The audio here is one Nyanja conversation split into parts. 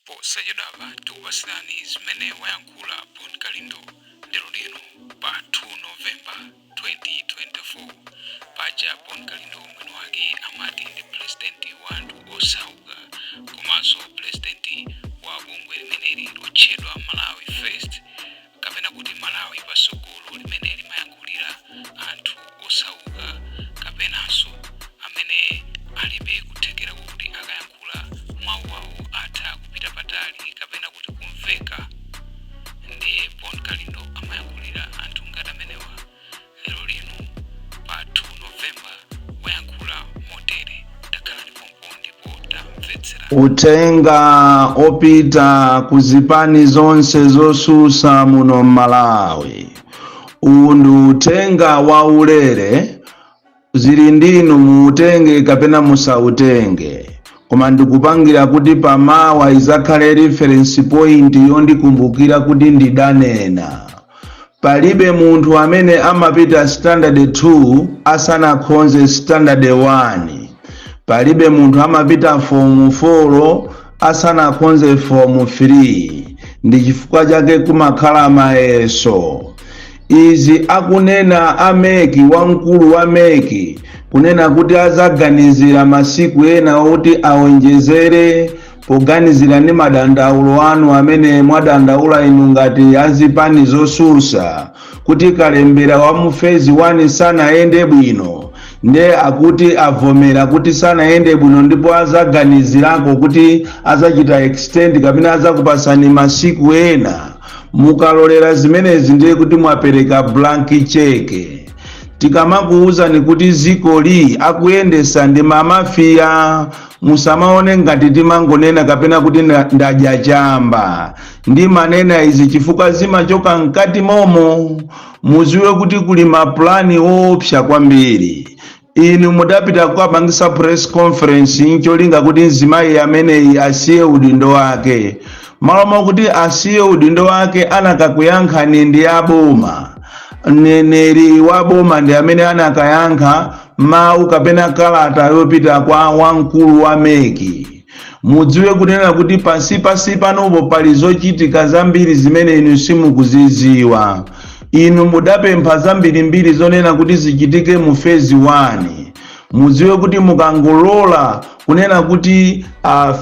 posachedwapa tikupatsirani zimene wayankhula Kalindo lero lino pa 2 Novemba 2024 paja Kalindo mwini wake amati ndi purezidenti wa anthu osauka komanso purezidenti wa bungwe limeneli lotchedwa Malawi First kapena kuti Malawi pasogolo limene limayankhulira anthu osauka kapenanso amene alibe kuthekera kuti akayankhula mawu awo atha kupita patali kapena kuti kumveka. Ndi Kalindo amayankhulira anthu ngati amenewa lero lino pa 2 Novemba wayankhula motere. Takhalani pompo ndipo tamvetsera. Utenga opita kuzipani zonse zosusa muno Malawi. Undu utenga wa ulere zili ndinu muutenge kapena musautenge. Koma ndikupangira kuti pamawa izakhale reference point yondikumbukira kuti ndidanena. Palibe munthu amene amapita standard 2 asanakhonze standard 1. Palibe munthu amapita form 4 asanakhonze form 3. Ndi chifukwa chake kumakhala mayeso. Izi akunena ameki wamkulu wa meki kunena kuti azaganizira masiku ena oti awonjezere poganizira ndi madandaulo anu amene mwadandaula inu ngati azipani zosusa kuti kalembera wa mufezi 1 sanayende bwino nde akuti avomera kuti sanayende bwino ndipo azaganizirako kuti azachita extend kapena azakupasani masiku ena. Mukalolera zimenezi ndiye kuti mwapereka blank check. Tikamakuuzani kuti zikoli akuyendesa ndi mamafiya musamaone ngati timangonena kapena kuti ndadya chamba. Ndi manena izi chifukwa zimachoka mkati momo. Muziwe kuti kuli maplani opsa kwambiri. Inu mudapita kukapangisa press conference ncholinga kuti mzimayi ameneyi asiye udindo wake. Malo kuti asiye udindo wake anakakuyankhani ndi aboma. Mneneri wa boma ndi amene anakayankha mawu kapena kalata yopita kwa wamkulu wa meki. Mudziwe kunena kuti pansi panopo pali zochitika zambiri zimene inu simukuziziwa. Inu mudapempha zambiri zonena kuti zichitike mu phase 1. Mudziwe kuti mukangolola kunena kuti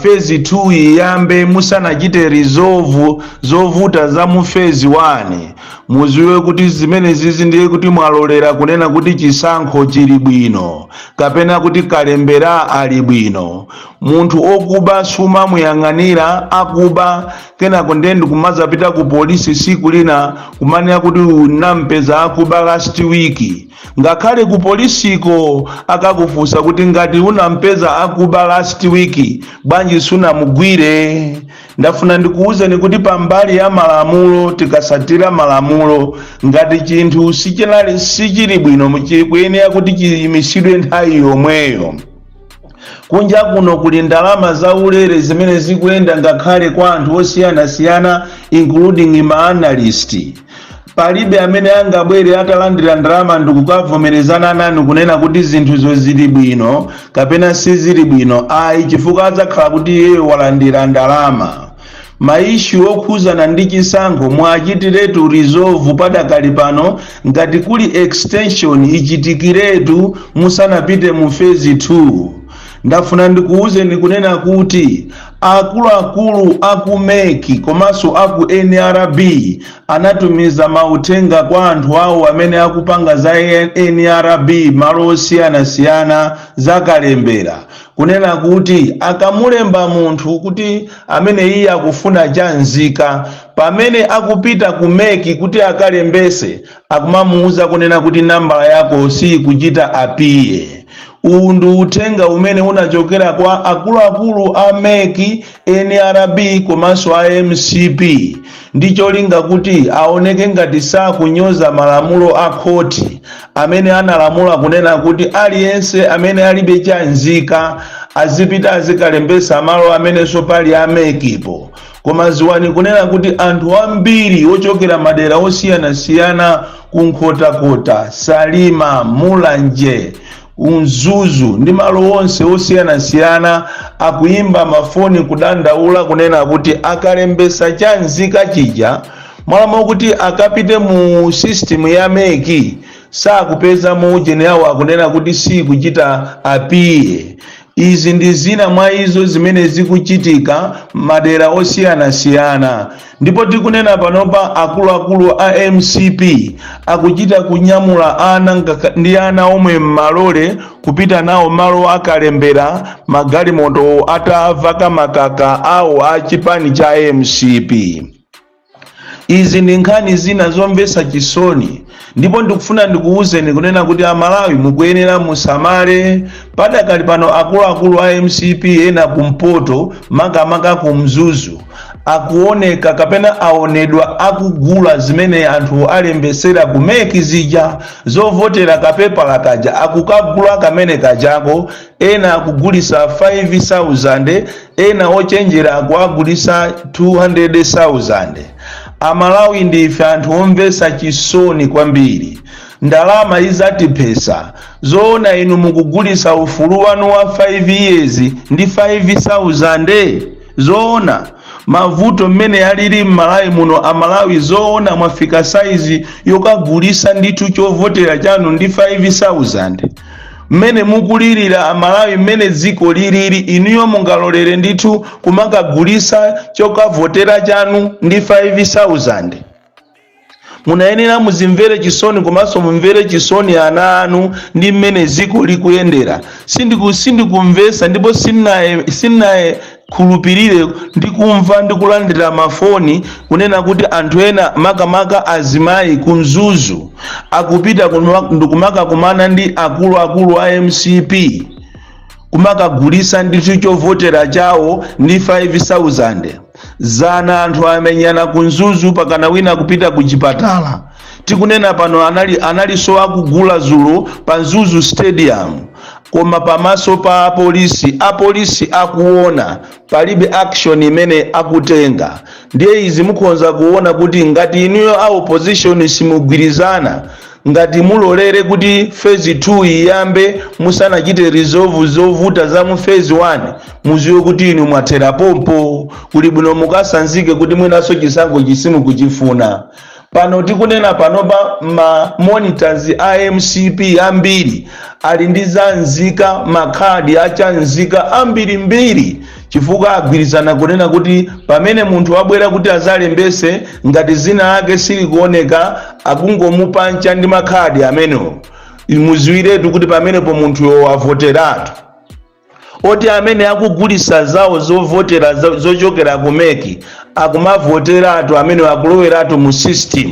phase 2 iyambe musanachite resolve zovuta za mu phase 1. Muziwe kuti zimene zizi ndiye kuti mwalolera kunena kuti chisankho chili bwino kapena kuti kalembera ali bwino. Munthu okuba suma muyang'anira akuba kenako ndendi kumazapita ku polisi siku lina kumanena kuti unampeza akuba last week. Ngakhale ku polisiko akakufusa kuti ngati unampeza akuba last week bwanji sunamugwire. Ndafuna ndikuuzeni kuti pambali ya malamulo tikasatira malamulo ngati chinthu sichili bwino muchikuyenera kuti chiyimisidwe nthawi yomweyo. Kunja kuno kuli ndalama za ulere zimene zikuyenda ngakhale kwa anthu osiyanasiyana including ma analyst. Palibe amene angabwere atalandira ndalama ndikukavomerezana nanu kunena kuti zinthu zili bwino kapena sizili bwino. Ayi chifukwa adzakhala kuti iye walandira ndalama. Maishu okhuzana ndi chisankho mwachitiretu resolve padakali pano ngati kuli extension ichitikiretu musanapite mu phase 2. Ndafuna ndikuuzeni kunena kuti akuluakulu akumeki komanso aku NRB anatumiza mautenga kwa anthu awo amene akupanga za NRB malo osiyanasiyana zakalembera kunena kuti akamulemba munthu kuti amene iye akufuna chanzika pamene akupita kumeki kuti akalembese akumamuuza kunena kuti nambala yako si kuchita apiye. Undu utenga umene unachokera kwa akuluakulu a meki NRB komanso a MCP ndicho linga kuti aoneke ngati sakunyoza malamulo a khoti amene analamula kunena kuti aliyense amene alibe chanzika azipita azikalembesa malo amene sopali a mekipo. Koma ziwani kunena kuti anthu ambiri ochokera madera osiyanasiyana kunkhotakota Salima Mulanje unzuzu ndi malo onse osiyanasiyana akuyimba mafoni kudandaula kunena kuti akalembesa chanzika chija mwalamu kuti akapite mu system ya meki sakupeza mu jeneyawo akunena kuti si kuchita apiye. Izi ndi zina mwa izo zimene zikuchitika madera osiyanasiyana, ndipo tikunena panopa akuluakulu a MCP akuchita kunyamula ana ndi ana omwe m'malole kupita nawo malo akalembera magalimoto atava makaka awo a chipani cha MCP. Izi ndi nkhani zina zomvesa chisoni, ndipo ndikufuna ndikuwuzeni kunena kuti Amalawi mukuyenera musamale. Padakali pano akuluakulu a MCP ena kumpoto makamaka kumzuzu akuoneka kapena aonedwa akugula zimene anthu alembesera kumeki zija zovotera kapepala kaja akukagula kamene kajako, ena akugulisa 5,000, ena ochenjera akuagulisa 200,000. Amalawi ndife anthu omvesa chisoni kwambiri. Ndalama izatipesa zoona inu mukugulisa ufulu wanu wa 5 years ndi 5,000 zoona. Mavuto mmene alili m'Malawi muno Amalawi zoona mwafika saizi yokagulisa ndithu chovotera chanu ndi 5,000. Mmene mukulirira Amalawi mmene dziko liliri inuyo mungalolere ndithu kumakagulisa chokavotera chanu ndi 5,000. Munayenera muzimvere chisoni komanso mumvere chisoni ana anu ndi mmene dziko likuyendera. Sindikumvesa ndipo sinaye khulupirire ndikumva ndikulandira mafoni kunena kuti anthu ena makamaka azimayi kumzuzu akupita ndikumaka kumana ndi akuluakulu a MCP kumakagulisa ndithu chovotera chawo ndi 5,000. Zana anthu amenyana kunzuzu pakana wina kupita kuchipatala. Tikunena pano analiso akugula zulo pa Nzuzu Stadium, koma pamaso pa apolisi akuona palibe action imene akutenga. Ndiye izi mukhonza kuona kuti ngati inuyo a opposition simugwirizana, ngati mulolere kuti phase 2 iyambe musanachite resolve zovuta za mu phase 1, muziwe kuti inu mwathera pompo, kuli bwino mukasanzike kuti mwinaso chisankho chisimu kuchifuna. Pano tikunena panopa ma monitors a MCP ambiri ali ndi zanzika makhadi achanzika ambiri chifukwa agwirizana kunena kuti pamene munthu wabwera kuti azalembese ngati zina ake sili kuoneka akungomupancha ndi makhadi amenewo. Muziwiretu kuti pamenepo munthu wavoteratu. Oti amene akugulisa zawo zovotera zochokera kumeki akumavoteratu amene akuloweratu mu system.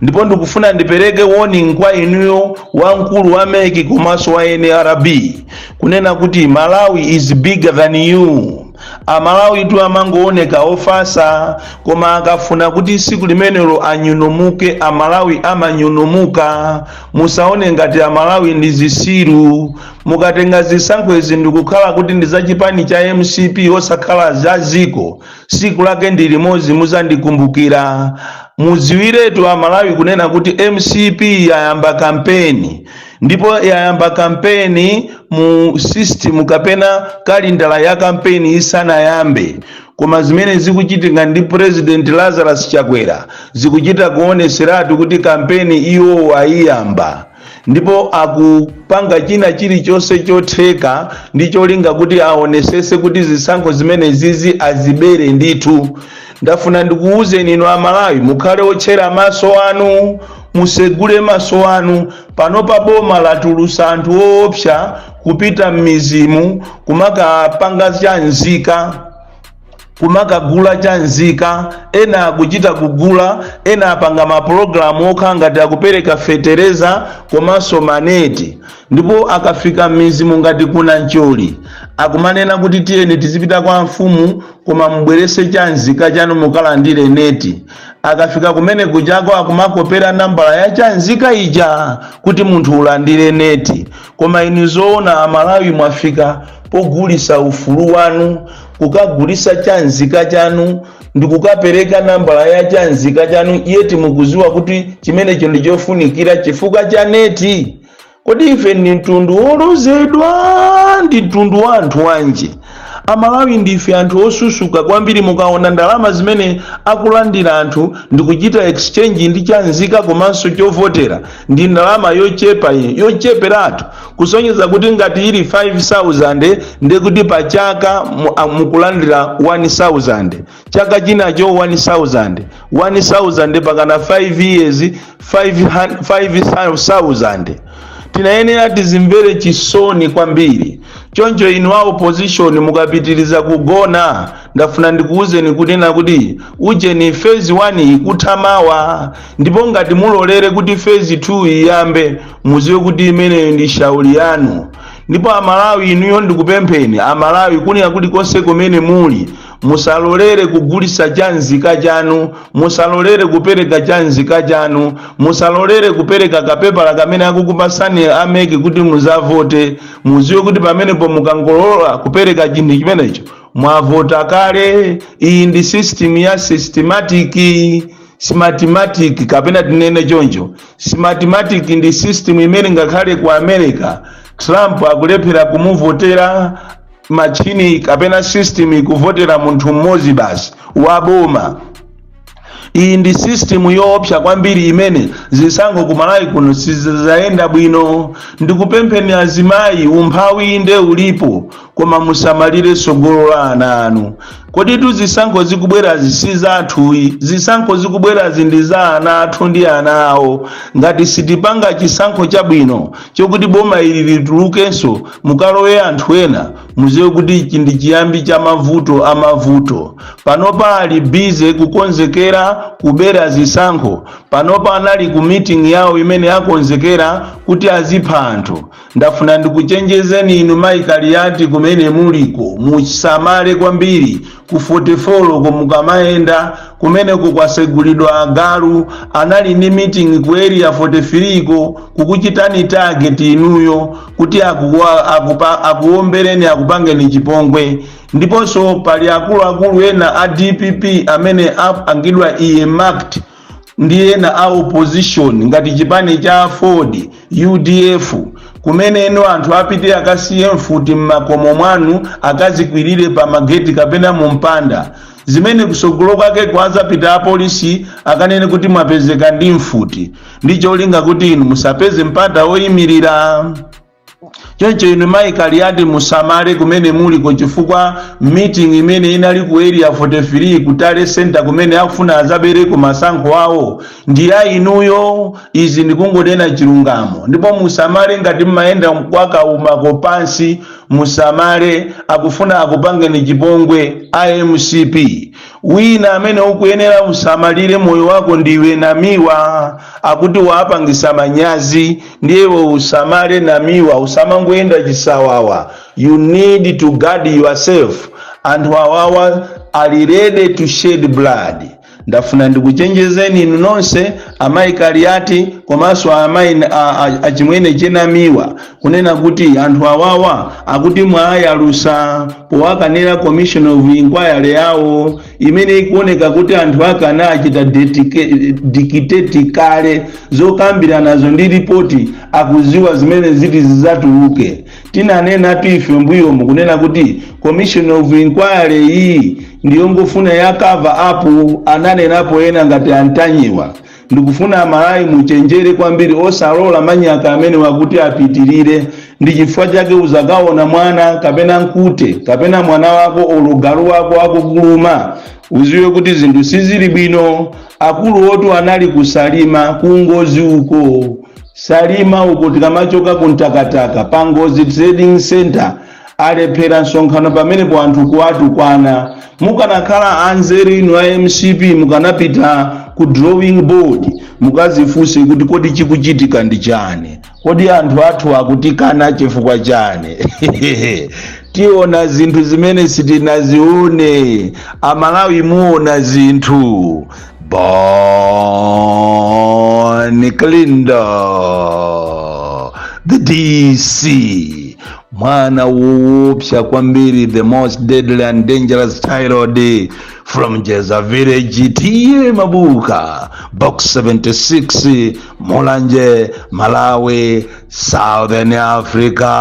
Ndipo ndikufuna ndipereke warning kwa inuyo wamkulu wa meki komanso wa NRB kunena kuti Malawi is bigger than you. Amalawi tu amangooneka ofasa, koma akafuna kuti siku limenelo anyunomuke Amalawi amanyunomuka. Musaone ngati Amalawi ndi zisiru. Mukatenga zisankho izi ndikukhala kuti ndi zachipani cha MCP osakhala za ziko, siku lake ndi limodzi muzandikumbukira. Muziwiretu Amalawi kunena kuti MCP yayamba kampeni, ndipo yayamba kampeni mu system kapena kalendala ya kampeni isanayambe. Koma zimene zikuchitika ndi President Lazarus Chakwera zikuchita kuoneseratu kuti kampeni iyo ayiyamba, ndipo akupanga china chilichonse chotheka ndi cholinga kuti aonesese kuti zisankho zimene zizi azibere ndithu. Ndafuna ndikuwuzeni inu Amalawi mukhale otchera maso anu, musegule maso anu. Panopa boma latulusa anthu oopsa kupita m'mizimu kumakapanga chanzika, kumakagula chanzika, ena akuchita kugula, ena apanga mapulogalamu okha ngati akupereka fetereza komanso maneti. Ndipo akafika m'mizimu ngati kuna ncholi akumanena kuti tiyeni tizipita kwa mfumu koma mbwerese chanzika chanu mukalandire neti. Akafika kumene kujako akumakopera nambala ya chanzika ija kuti munthu ulandire neti. Koma inu zoona Amalawi mwafika pogulisa ufulu wanu, kukagulisa chanzika chanu ndikukapereka nambala ya chanzika chanu, yeti mukuziwa kuti chimene chofunikira chifukwa cha neti. kodi ife ndi mtundu wolozedwa ndi mtundu wa anthu wanji? Amalawi ndife anthu osusuka kwambiri. Mukaona ndalama zimene akulandira anthu ndikuchita exchange ndi chanzika komanso chovotera ndi ndalama yocheperatu, kusonyeza kuti ngati ili 5,000 ndekuti pa chaka mukulandira 1,000, chaka chinacho 1,000 pakana 5 years 5,000. Tinayenera tizimvere chisoni kwambiri. Choncho inu wa opposition mukapitiriza kugona, ndafuna ndikuuzeni kunena kuti ujeni phase 1 ikuthamawa, ndipo ngati mulolere kuti phase 2 iyambe muziwe kuti imeneyo ndi shauri yanu. Ndipo Amalawi inuyo ndikupempheni, Amalawi kunena kuti konse kumene muli musalolere kugulisa chanzika chanu, musalolere kupereka chanzika chanu, musalolere kupereka kapepala kamene akukupasani ameke kuti muzavote. Muziwe kuti pamenepo mukangolola kupereka chinthu chimenecho mwavota kale. Iyi ndi system ya systematic kapena tinene choncho. Systematic ndi system imene ngakhale ku America Trump akulephera kumuvotera machini kapena system ikuvotera munthu mmodzi basi waboma. Iyi ndi system yoopsa kwambiri imene zisankho ku Malawi kuno sizayenda bwino. Ndikupempheni azimayi, umphawi inde ulipo, koma musamalire sogolo la ana anu. Kodi zisankho zikubwera zisiza athuyi, zisankho zikubwera zindi za ana athu ndi ana awo. Ngati sitipanga chisankho chabwino chokuti boma ili litulukenso mukalowe anthu ena, muziwe kuti ichi ndi chiyambi cha mavuto. Panopa ali bize kukonzekera kubera zisankho, panopa anali ku meeting yawo imene akonzekera kuti azipha anthu. Ndafuna ndikuchenjezeni inu mayikaliyati kumene muliko, musamale kwambiri. Ku 44 mukamayenda kumeneko kwasegulidwa agalu, anali ndi meeting ku area 43 kukuchitani target inuyo kuti akuombereni akupangeni chipongwe. Ndiponso pali akuluakulu ena a DPP amene apangidwa earmarked ndi ena a opposition ngati chipani cha Ford UDF, kumene eno anthu apite akasiye mfuti mmakomo mwanu akazikwirire pa mageti kapena mumpanda. Zimene kusogolo kwake kwaza pita apolisi akanene kuti mwapezeka ndi mfuti, ndicho olinga kuti inu musapeze mpanda oyimirira. Choncho inu mayikaliyati musamale kumene muliko, chifukwa meeting imene inali ku area 43 kutale center kumene akufuna azabereko masankho awo ndi ya inuyo. Izi ndikungonena chilungamo. Ndipo musamale ngati mmayenda kwakaumako pansi, musamale akufuna akupangeni chipongwe IMCP. Wina amene ukuyenera usamalire moyo wako ndiwe namiwa, akuti wapangisa manyazi, ndiyewe usamale namiwa, usamangoenda chisawawa. You need to guard yourself. Anthu awawa are ready to shed blood. Ndafuna ndikuchenjezeni inu nonse amayikaliyati komanso amayi achimwene chenamiwa kunena kuti anthu awawa akuti mwayalusa powakanira commission of inquiry yawo imene ikuoneka kuti anthu akana achita dictate kale zokambira nazo ndi ripoti akuziwa zimene ziti zizatuluke. Tinanena ife mbuyomu kunena kuti commission of inquiry iyi ndiyongofuna ya cover up, ananenapo ena ngati antanyiwa. Ndikufuna Amalawi muchenjere kwambiri, osalola manyaka amene wakuti apitirire. Ndi chifukwa chake uzakaona mwana kapena nkute kapena mwana wako olugalu wako akuguluma, uziwe kuti zinthu sizili bwino. Akulu otu anali kusalima kungozi uko, salima uko tikamachoka kuntakataka pangozi trading center alephera nsonkhano pamene po anthu kuwatukwana. Mukanakhala anzeri inu MCP mukanapita ku drawing board mukazifunse kuti kodi chikuchitika ndi chani, kodi anthu athu akutikana chifukwa chani. Tiona zinthu zimene sitinazione. Amalawi muona zinthu. Kalindo, the DC. mwana woopsa kwambiri, the most deadly and dangerous child from Jeza village, tiye mabuka, box 76, Mulanje, Malawi, Southern Africa.